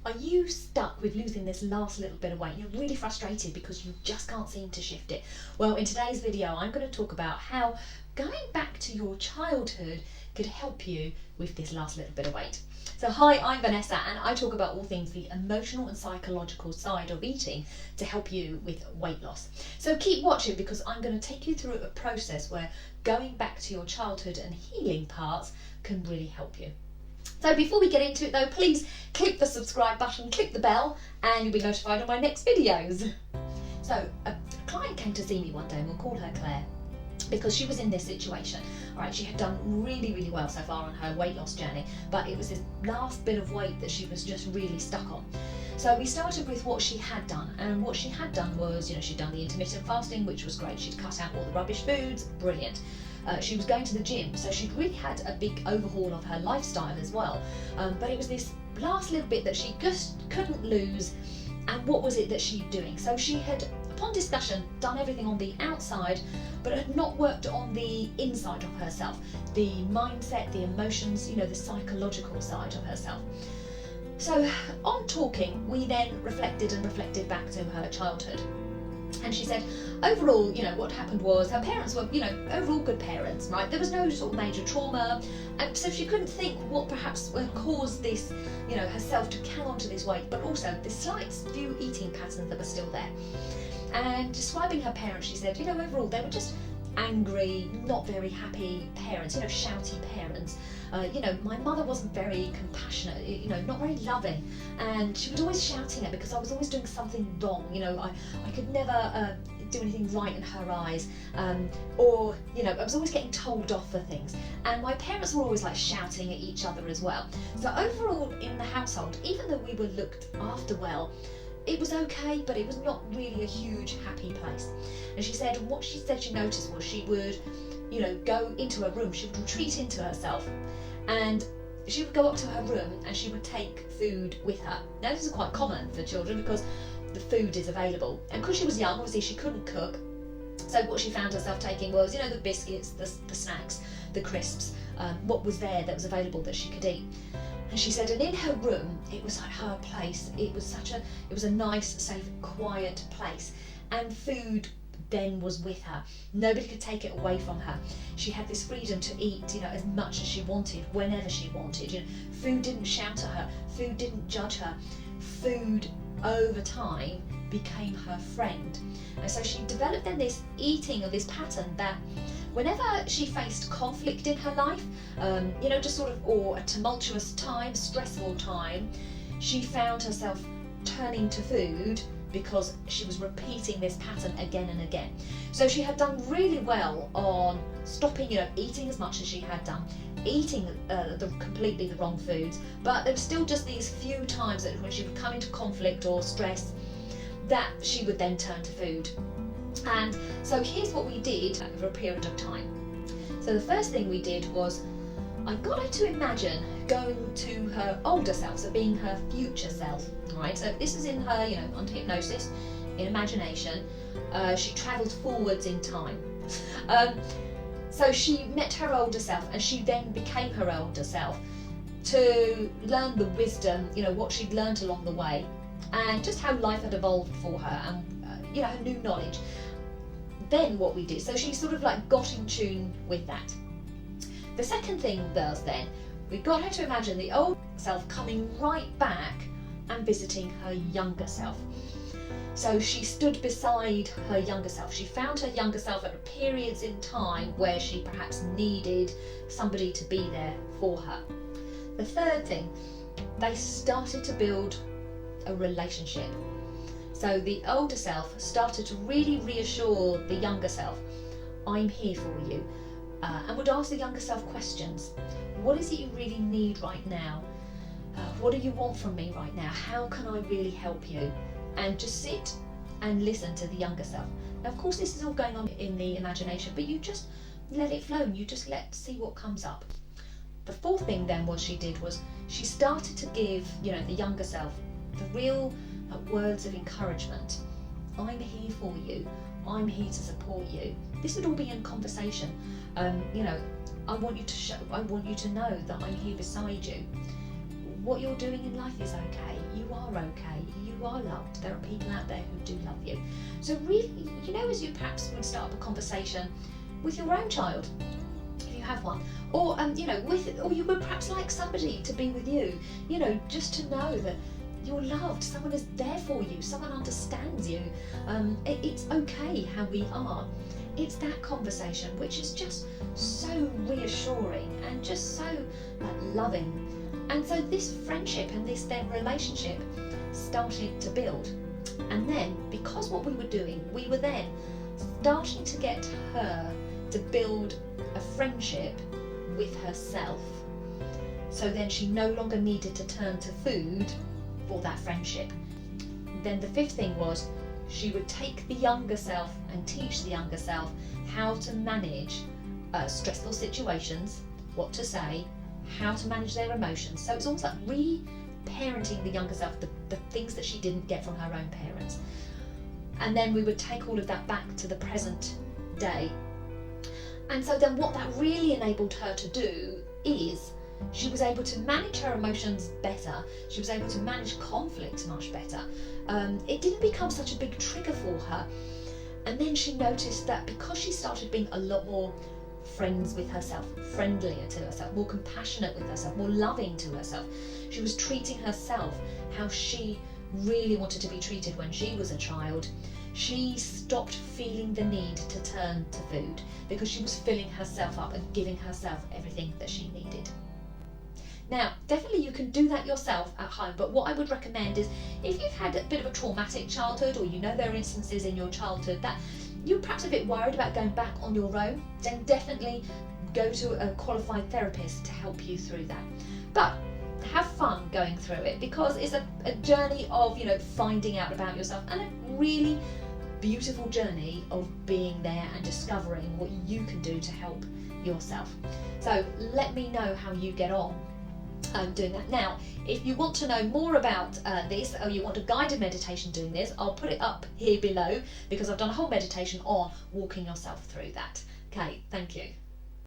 Are you stuck with losing this last little bit of weight? You're really frustrated because you just can't seem to shift it. Well, in today's video, I'm going to talk about how going back to your childhood could help you with this last little bit of weight. So hi, I'm Vanessa and I talk about all things the emotional and psychological side of eating to help you with weight loss. So keep watching because I'm going to take you through a process where going back to your childhood and healing parts can really help you. So before we get into it though, please click the subscribe button, click the bell, and you'll be notified of my next videos. So a client came to see me one day, and we'll call her Claire, because she was in this situation. All right, she had done really well so far on her weight loss journey, but it was this last bit of weight that she was just really stuck on. So we started with what she had done, and what she had done was, she'd done the intermittent fasting, which was great. She'd cut out all the rubbish foods, brilliant. She was going to the gym, so she'd really had a big overhaul of her lifestyle as well. But it was this last little bit that she just couldn't lose. And what was it that she'd doing? So she had, upon discussion, done everything on the outside, but had not worked on the inside of herself, the mindset, the emotions, the psychological side of herself. So on talking, we then reflected back to her childhood. And she said, overall, what happened was her parents were, overall good parents, right? There was no sort of major trauma. And so she couldn't think what perhaps caused this, herself to hang on to this weight, but also the slight few eating patterns that were still there. And describing her parents, she said, overall, they were just angry, not very happy parents, shouty parents. My mother wasn't very compassionate, not very loving, and she was always shouting at me because I was always doing something wrong. I could never do anything right in her eyes, or I was always getting told off for things, and my parents were always like shouting at each other as well. So overall in the household, even though we were looked after well, it was okay, but it was not really a huge happy place. And she said what she said she noticed was she would go into her room, she would retreat into herself, and she would go up to her room and she would take food with her. Now this is quite common for children because the food is available, and because she was young, obviously she couldn't cook, so what she found herself taking was the biscuits, the snacks, the crisps, what was there that was available that she could eat. And she said, and in her room, it was like her place. It was a nice, safe, quiet place. And food then was with her. Nobody could take it away from her. She had this freedom to eat, as much as she wanted, whenever she wanted. Food didn't shout at her. Food didn't judge her. Food, over time, became her friend. And so she developed then this eating, or this pattern that whenever she faced conflict in her life, or a tumultuous time, stressful time, she found herself turning to food because she was repeating this pattern again and again. So she had done really well on stopping, eating as much as she had done, eating completely the wrong foods, but there were still just these few times that when she would come into conflict or stress, that she would then turn to food. And so here's what we did over a period of time. So the first thing we did was I got her to imagine going to her older self, so being her future self, right? So this is in her, under hypnosis, in imagination. She travelled forwards in time. So she met her older self, and she then became her older self to learn the wisdom, what she'd learned along the way, and just how life had evolved for her, and her new knowledge. Then what we did, so she sort of like got in tune with that. The second thing was then, we got her to imagine the old self coming right back and visiting her younger self. So she stood beside her younger self. She found her younger self at periods in time where she perhaps needed somebody to be there for her. The third thing, they started to build a relationship. So the older self started to really reassure the younger self, I'm here for you, and would ask the younger self questions. What is it you really need right now? What do you want from me right now? How can I really help you? And just sit and listen to the younger self. Now, of course, this is all going on in the imagination, but you just let it flow and you just see what comes up. The fourth thing then she started to give, the younger self the real words of encouragement. I'm here for you. I'm here to support you. This would all be in conversation. I want you to know that I'm here beside you. What you're doing in life is okay. You okay, you are loved, there are people out there who do love you. So really, as you perhaps would start up a conversation with your own child, if you have one, or or you would perhaps like somebody to be with you, just to know that you're loved, someone is there for you, someone understands you. It's okay how we are. It's that conversation which is just so reassuring and just so loving. And so this friendship and this their relationship started to build. And then, because what we were doing, we were then starting to get her to build a friendship with herself. So then she no longer needed to turn to food for that friendship. Then the fifth thing was, she would take the younger self and teach the younger self how to manage stressful situations, what to say, how to manage their emotions. So it's almost like re-parenting the younger self, the things that she didn't get from her own parents. And then we would take all of that back to the present day. And so then what that really enabled her to do is she was able to manage her emotions better. She was able to manage conflict much better. It didn't become such a big trigger for her. And then she noticed that because she started being a lot more friends with herself, friendlier to herself, more compassionate with herself, more loving to herself, she was treating herself how she really wanted to be treated when she was a child. She stopped feeling the need to turn to food because she was filling herself up and giving herself everything that she needed. Now, definitely you can do that yourself at home, but what I would recommend is if you've had a bit of a traumatic childhood, or there are instances in your childhood that you're perhaps a bit worried about going back on your own, then definitely go to a qualified therapist to help you through that. But have fun going through it, because it's a journey of finding out about yourself, and a really beautiful journey of being there and discovering what you can do to help yourself. So let me know how you get on doing that. Now, if you want to know more about this, or you want a guided meditation doing this, I'll put it up here below, because I've done a whole meditation on walking yourself through that. Okay, thank you.